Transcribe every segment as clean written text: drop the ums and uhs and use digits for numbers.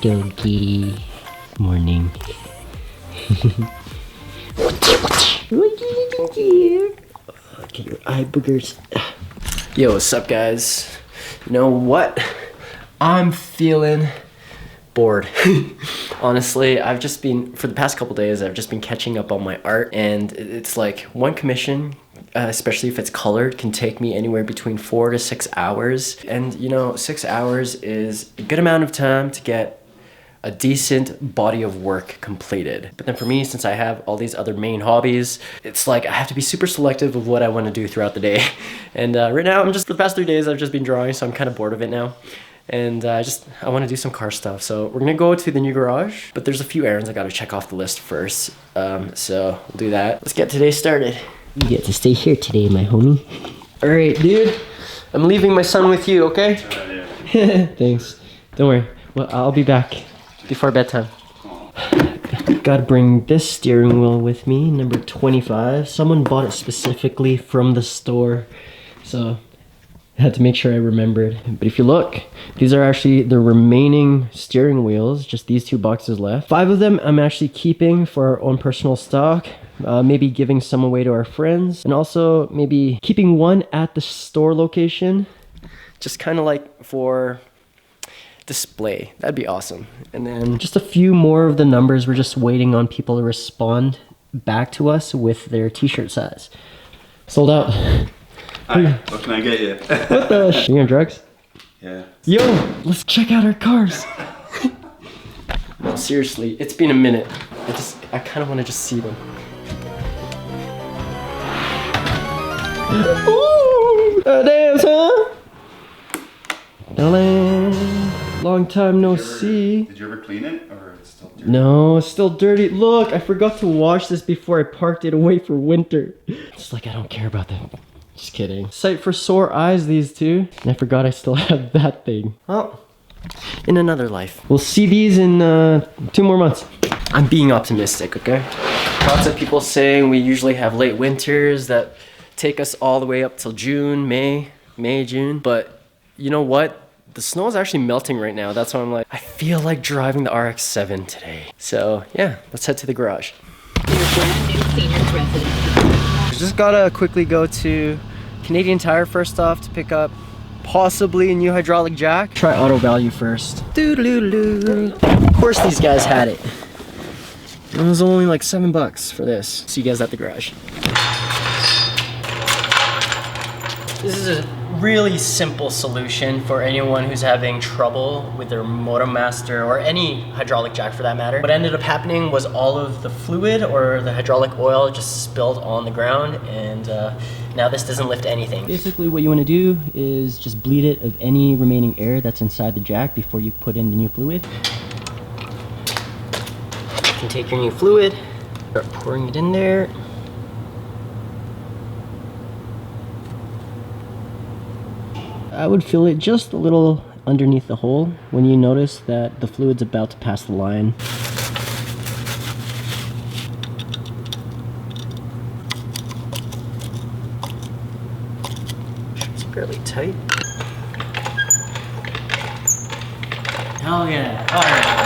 doggy. Morning. Get your eye boogers. Yo, what's up, guys? You know what? I'm feeling bored. Honestly, I've just been, for the past couple days, I've just been catching up on my art, and it's like one commission, especially if it's colored, can take me anywhere between 4 to 6 hours. And you know, 6 hours is a good amount of time to get a decent body of work completed. But then for me, since I have all these other main hobbies, it's like I have to be super selective of what I want to do throughout the day. And right now, for the past 3 days, I've just been drawing, so I'm kind of bored of it now. And I want to do some car stuff. So we're gonna go to the new garage, but there's a few errands I gotta check off the list first. So we'll do that. Let's get today started. You get to stay here today, my homie. All right, dude. I'm leaving my son with you, okay? Thanks. Don't worry. Well, I'll be back before bedtime. Gotta bring this steering wheel with me, number 25. Someone bought it specifically from the store, so I had to make sure I remembered. But if you look, these are actually the remaining steering wheels, just these 2 boxes left. 5 of them I'm actually keeping for our own personal stock, maybe giving some away to our friends, and also maybe keeping one at the store location, just kind of like for display. That'd be awesome. And then just a few more of the numbers. We're just waiting on people to respond back to us with their t-shirt size. Sold out. Hi, what can I get you? What the sh? You on drugs? Yeah. Yo, let's check out our cars. No, seriously, it's been a minute. I kind of want to just see them. Ooh, damn, huh? Long time no see. Did you ever clean it, or it's still dirty? No, it's still dirty. Look, I forgot to wash this before I parked it away for winter. It's like I don't care about that. Just kidding. Sight for sore eyes, these two. And I forgot I still have that thing. Oh, in another life. We'll see these in 2 more months. I'm being optimistic, okay? Lots of people saying we usually have late winters that take us all the way up till June, May, June. But you know what? The snow is actually melting right now. That's why I'm like, I feel like driving the RX-7 today. So yeah, let's head to the garage. Just gotta quickly go to Canadian Tire first off to pick up possibly a new hydraulic jack. Try auto value first. Doo-doo-doo. Of course these guys had it. It was only like $7 for this. See you guys at the garage. This is a really simple solution for anyone who's having trouble with their MotoMaster or any hydraulic jack for that matter. What ended up happening was all of the fluid or the hydraulic oil just spilled on the ground, and now this doesn't lift anything. Basically what you want to do is just bleed it of any remaining air that's inside the jack before you put in the new fluid. You can take your new fluid, start pouring it in there. I would fill it just a little underneath the hole when you notice that the fluid's about to pass the line. It's fairly tight. Hell yeah. Alright.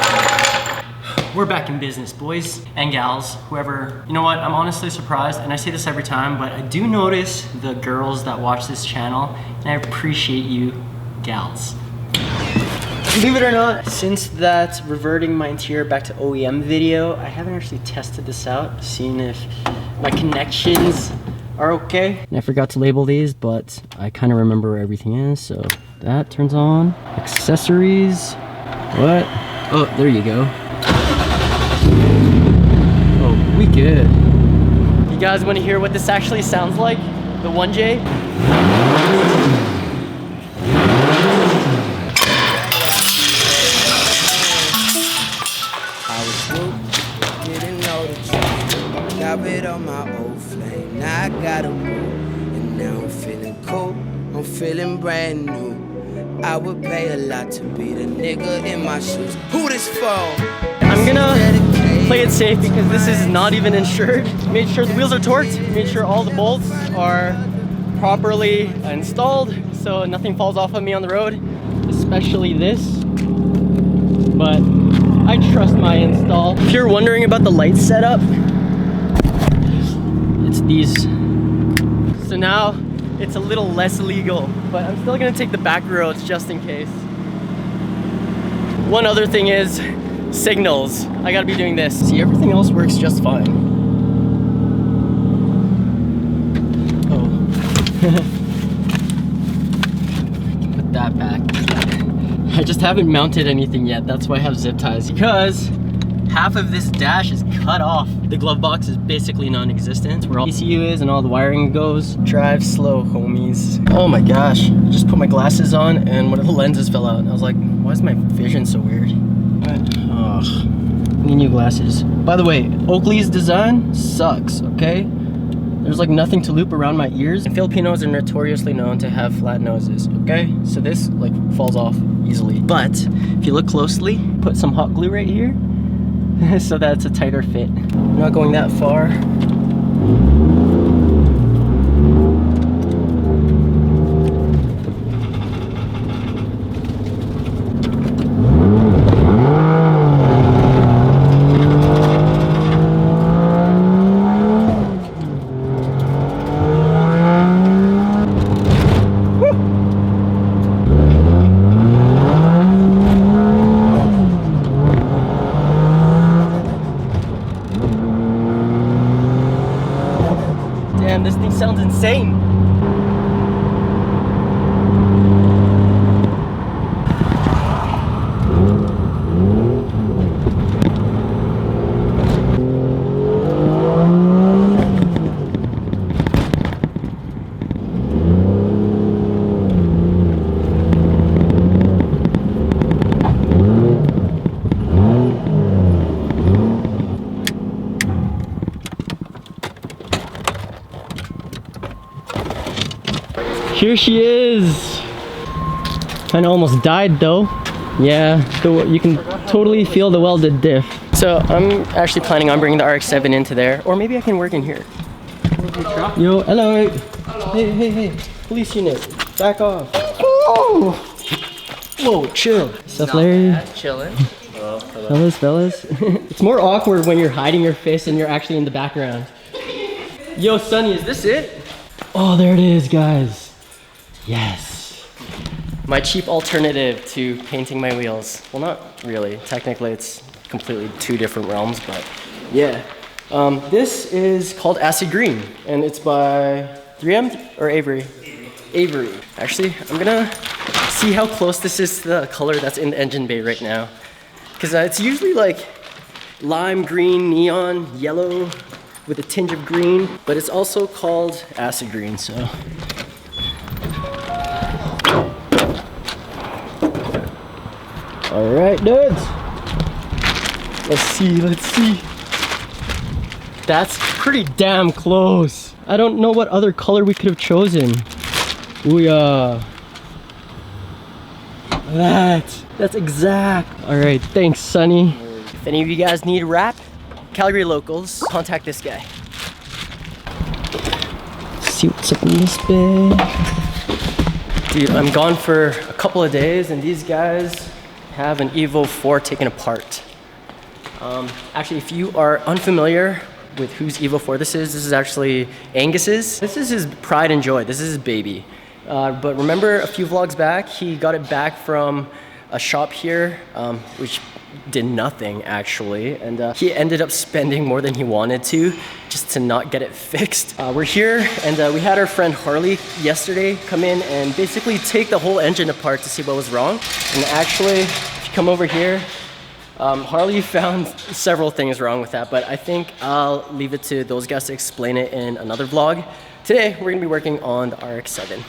We're back in business, boys and gals, whoever. You know what, I'm honestly surprised, and I say this every time, but I do notice the girls that watch this channel, and I appreciate you, gals. Believe it or not, since that reverting my interior back to OEM video, I haven't actually tested this out, seeing if my connections are okay. And I forgot to label these, but I kind of remember where everything is, so that turns on. Accessories, what? Oh, there you go. Oh, we good. You guys want to hear what this actually sounds like? The 1J? I was broke, didn't know the truth. Got rid of my old flame, now I gotta move. And now I'm feeling cold, I'm feeling brand new. I would pay a lot to be the nigga in my shoes. Who this for? I'm gonna play it safe because this is not even insured. Made sure the wheels are torqued, made sure all the bolts are properly installed so nothing falls off of me on the road, especially this. But I trust my install. If you're wondering about the light setup, it's these. So now it's a little less legal, but I'm still gonna take the back roads just in case. One other thing is signals. I gotta be doing this. See, everything else works just fine. Oh. Put that back. I just haven't mounted anything yet. That's why I have zip ties, because half of this dash is cut off. The glove box is basically non-existent. Where all ECU is and all the wiring goes. Drive slow, homies. Oh my gosh. I just put my glasses on and one of the lenses fell out. And I was like, why is my vision so weird? Ugh. Need new glasses. By the way, Oakley's design sucks, okay? There's like nothing to loop around my ears. And Filipinos are notoriously known to have flat noses, okay? So this like falls off easily. But if you look closely, put some hot glue right here so that it's a tighter fit. I'm not going that far. Damn, this thing sounds insane. Here she is. Kinda almost died though. Yeah, you can totally feel the welded diff. So I'm actually planning on bringing the RX-7 into there, or maybe I can work in here. Yo, hello. Hey. Police unit, back off. Whoa, whoa, chill. What's up, Larry? Chilling. Fellas. It's more awkward when you're hiding your face and you're actually in the background. Yo, Sonny, is this it? Oh, there it is, guys. Yes. My cheap alternative to painting my wheels. Well, not really. Technically, it's completely two different realms, but yeah. This is called Acid Green, and it's by 3M or Avery? Avery. Actually, I'm gonna see how close this is to the color that's in the engine bay right now. Because it's usually like lime green, neon, yellow with a tinge of green, but it's also called Acid Green, so. All right, dudes. Let's see. That's pretty damn close. I don't know what other color we could have chosen. Ooh-yeah. That's exact. All right, thanks, Sonny. If any of you guys need a wrap, Calgary locals, contact this guy. Let's see what's up in this bag. Dude, I'm gone for a couple of days, and these guys have an Evo 4 taken apart. Actually, if you are unfamiliar with whose Evo 4 this is actually Angus's. This is his pride and joy. This is his baby. But remember a few vlogs back, he got it back from a shop here, which did nothing actually. And he ended up spending more than he wanted to just to not get it fixed. We're here and we had our friend Harley yesterday come in and basically take the whole engine apart to see what was wrong. And actually, if you come over here, Harley found several things wrong with that, but I think I'll leave it to those guys to explain it in another vlog. Today, we're gonna be working on the RX-7.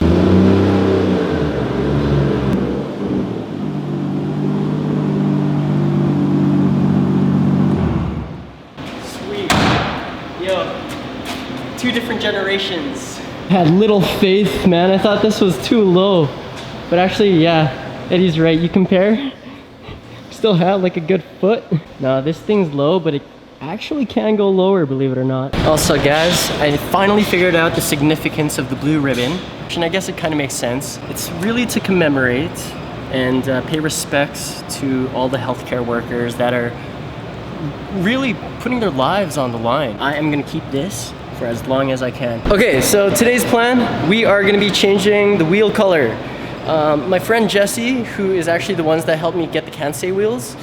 Sweet. Yo, 2 different generations. Had little faith, man. I thought this was too low. But actually, yeah, Eddie's right. You compare, still have like a good foot. No, this thing's low, but it actually can go lower, believe it or not. Also, guys, I finally figured out the significance of the blue ribbon. And I guess it kind of makes sense. It's really to commemorate and pay respects to all the healthcare workers that are really putting their lives on the line. I am gonna keep this for as long as I can. Okay, so today's plan, we are gonna be changing the wheel color. My friend Jesse, who is actually the ones that helped me get the Kansai wheels,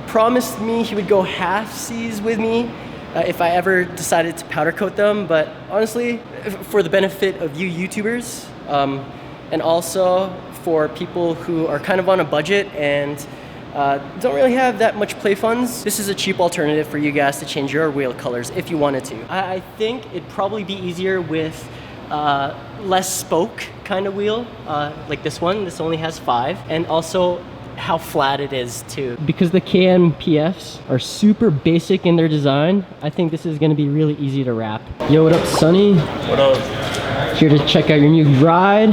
promised me he would go half C's with me if I ever decided to powder coat them, but honestly, for the benefit of you YouTubers, and also for people who are kind of on a budget and don't really have that much play funds, this is a cheap alternative for you guys to change your wheel colors if you wanted to. I think it'd probably be easier with less spoke kind of wheel, like this one. This only has 5, and also how flat it is too. Because the KMPFs are super basic in their design, I think this is gonna be really easy to wrap. Yo, what up, Sonny? What up? Here to check out your new ride.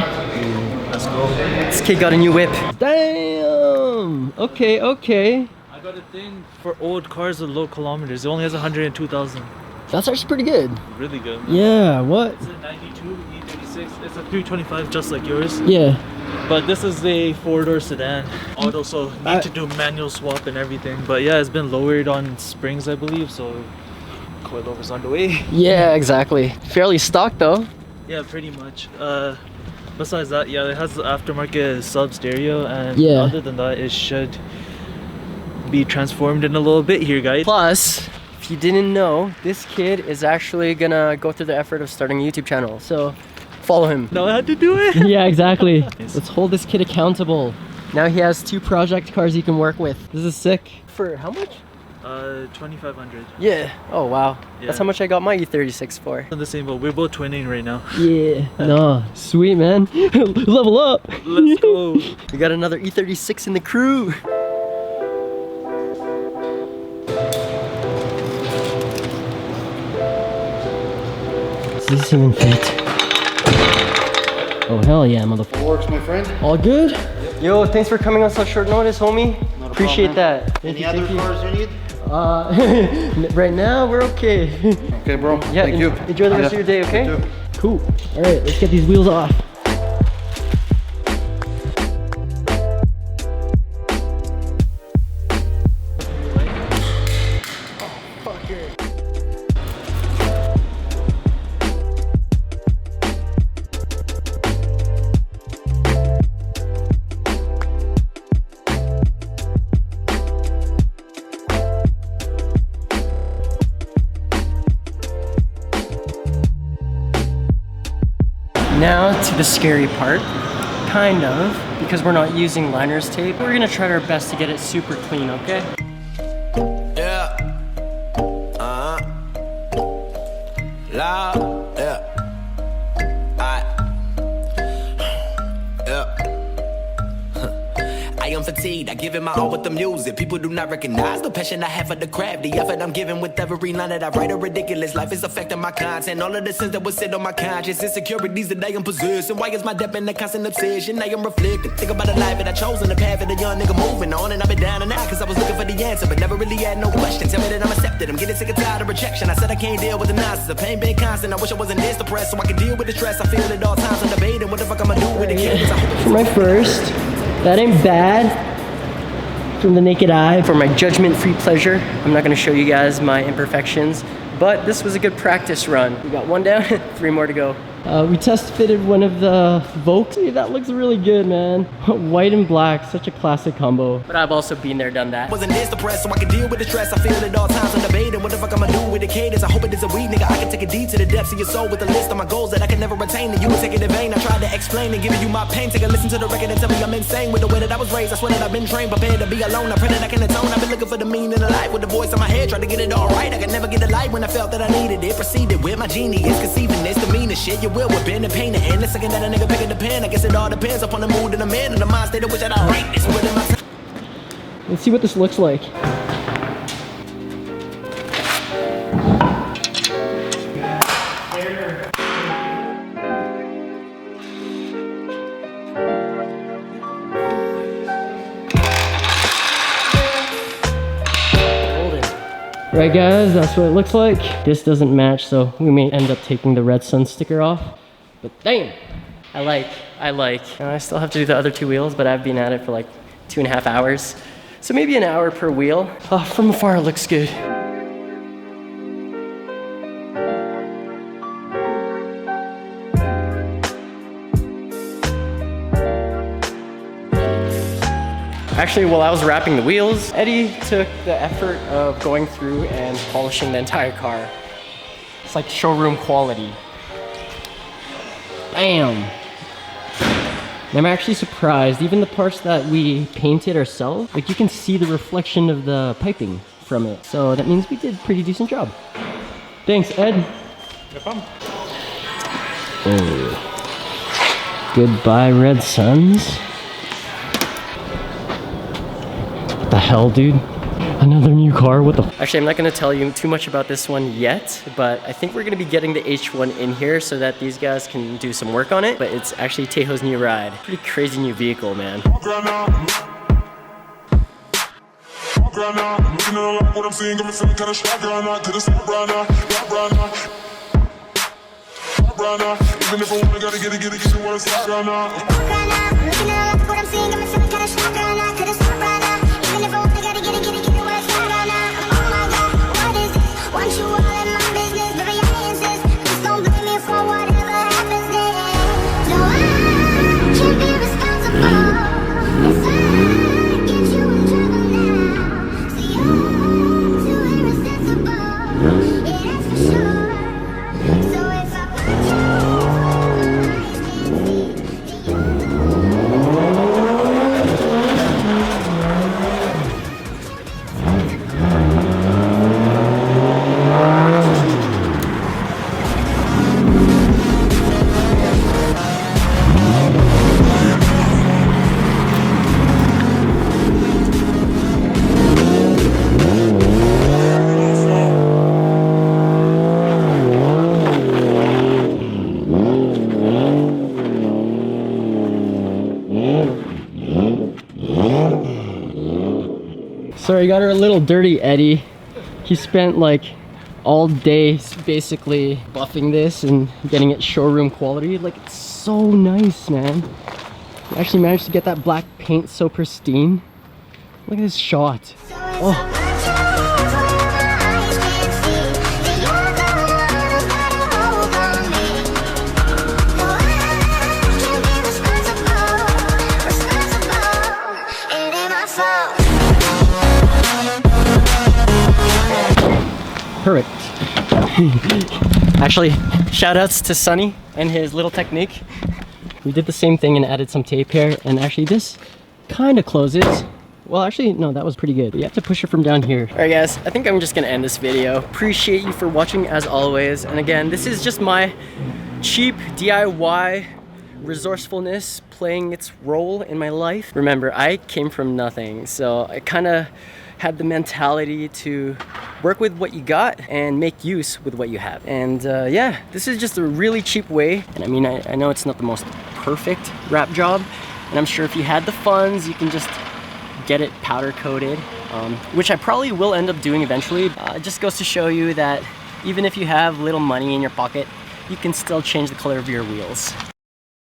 Let's go. This kid got a new whip. Damn! Okay, okay. I got a thing for old cars with low kilometers. It only has 102,000. That's actually pretty good. Really good. Yeah, what? It's a 92 E36. It's a 325 just like yours. Yeah. But this is a 4-door sedan. Auto, so need to do manual swap and everything. But yeah, it's been lowered on springs, I believe, so coilover's on the way. Yeah, exactly. Fairly stock though. Yeah, pretty much. Besides that, yeah, it has the aftermarket sub stereo, and Yeah. other than that, it should be transformed in a little bit here, guys. Plus, if you didn't know, this kid is actually gonna go through the effort of starting a YouTube channel. So follow him. Now I had to do it. Yeah, exactly. Let's hold this kid accountable. Now he has 2 project cars he can work with. This is sick. For how much? 2,500. Yeah. Oh wow. Yeah. That's how much I got my E36 for. On the same boat. We're both twinning right now. Yeah. No. Sweet, man. Level up. Let's go. We got another E36 in the crew. Does this even fit? Oh hell yeah, motherfucker. Works, my friend. All good? Yo, thanks for coming on such short notice, homie. Appreciate that. Any other cars you need? Right now we're okay. Okay, bro. Yeah, Thank you. Enjoy the rest of your day, okay? You too. Cool. All right, let's get these wheels off. Now to the scary part, kind of, because we're not using liners tape. We're gonna try our best to get it super clean, okay? Yeah. Loud. Yeah. I am fatigued, I give it my all with the music. People do not recognize the passion I have for the craft. The effort I'm giving with every line that I write. A ridiculous life is affecting my content. All of the sins that would sit on my conscience. Insecurities that I am possessing. Why is my depth in a constant obsession? I am reflecting. Think about the life that I chose and the path that a young nigga moving on. And I've been down and out cause I was looking for the answer, but never really had no question. Tell me that I'm accepted. I'm getting sick and tired of rejection. I said I can't deal with the nonsense. The pain been constant. I wish I wasn't this depressed so I could deal with the stress. I feel it all times. I'm debating what the fuck I'm gonna do with it. For my first, that ain't bad. From the naked eye. For my judgment-free pleasure, I'm not gonna show you guys my imperfections, but this was a good practice run. We got 1 down, 3 more to go. We test fitted one of the Vokes. Hey, that looks really good, man. White and black, such a classic combo. But I've also been there, done that. Wasn't this depressed so I could deal with the stress. I feel it all times. I'm debating what the fuck I'm gonna do with the cadence. I hope it is a weed nigga. I can take it deep to the depths of your soul with a list of my goals that I can never retain. And you would take it in vain. I tried to explain and giving you my pain. Take a listen to the record and tell me I'm insane with the way that I was raised. I swear that I've been trained, prepared to be alone. I pray that I can atone. I've been looking for the meaning of life with the voice in my head. Tried to get it all right. I could never get the light when I felt that I needed it. Proceeded with my genius, conceiving this the meanest shit. Your will with pen and pain. And the second that a nigga pick up the pen, I guess it all depends upon the mood and the man and the mind state of which that I write this within my time. Let's see what this looks like. Right guys, that's what it looks like. This doesn't match, so we may end up taking the red sun sticker off. But damn, I like. I still have to do the other 2 wheels, but I've been at it for like 2.5 hours. So maybe an hour per wheel. Oh, from afar it looks good. Actually, while I was wrapping the wheels, Eddie took the effort of going through and polishing the entire car. It's like showroom quality. Bam! And I'm actually surprised, even the parts that we painted ourselves, like you can see the reflection of the piping from it. So that means we did a pretty decent job. Thanks, Ed. No problem. Oh. Goodbye, Red Suns. What the hell, dude? Another new car? What the f? Actually, I'm not gonna tell you too much about this one yet, but I think we're gonna be getting the H1 in here so that these guys can do some work on it. But it's actually Tejo's new ride. Pretty crazy new vehicle, man. Sorry, got her a little dirty, Eddie. He spent like all day basically buffing this and getting it showroom quality. Like, it's so nice, man. I actually managed to get that black paint so pristine. Look at this shot. Oh. Perfect. Actually, shout outs to Sunny and his little technique. We did the same thing and added some tape here, and actually this kind of closes. Well, actually, no, that was pretty good. You have to push it from down here. All right, guys, I think I'm just gonna end this video. Appreciate you for watching as always. And again, this is just my cheap DIY resourcefulness playing its role in my life. Remember, I came from nothing, so I kind of had the mentality to work with what you got and make use with what you have. And yeah, this is just a really cheap way. And I mean, I know it's not the most perfect wrap job, and I'm sure if you had the funds, you can just get it powder coated, which I probably will end up doing eventually. It just goes to show you that even if you have little money in your pocket, you can still change the color of your wheels.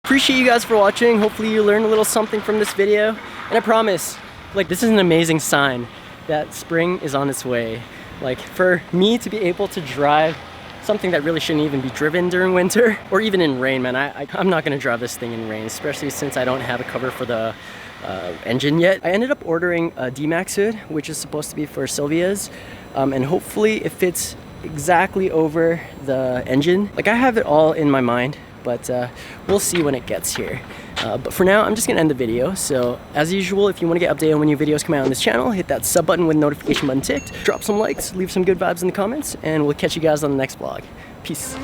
Appreciate you guys for watching. Hopefully you learned a little something from this video. And I promise, like, this is an amazing sign that spring is on its way. Like, for me to be able to drive something that really shouldn't even be driven during winter or even in rain, man, I'm not gonna drive this thing in rain, especially since I don't have a cover for the engine yet. I ended up ordering a D-Max hood, which is supposed to be for Sylvia's, and hopefully it fits exactly over the engine. Like, I have it all in my mind, but we'll see when it gets here. But for now, I'm just gonna end the video. So as usual, if you wanna get updated on when new videos come out on this channel, hit that sub button with notification button ticked, drop some likes, leave some good vibes in the comments, and we'll catch you guys on the next vlog. Peace.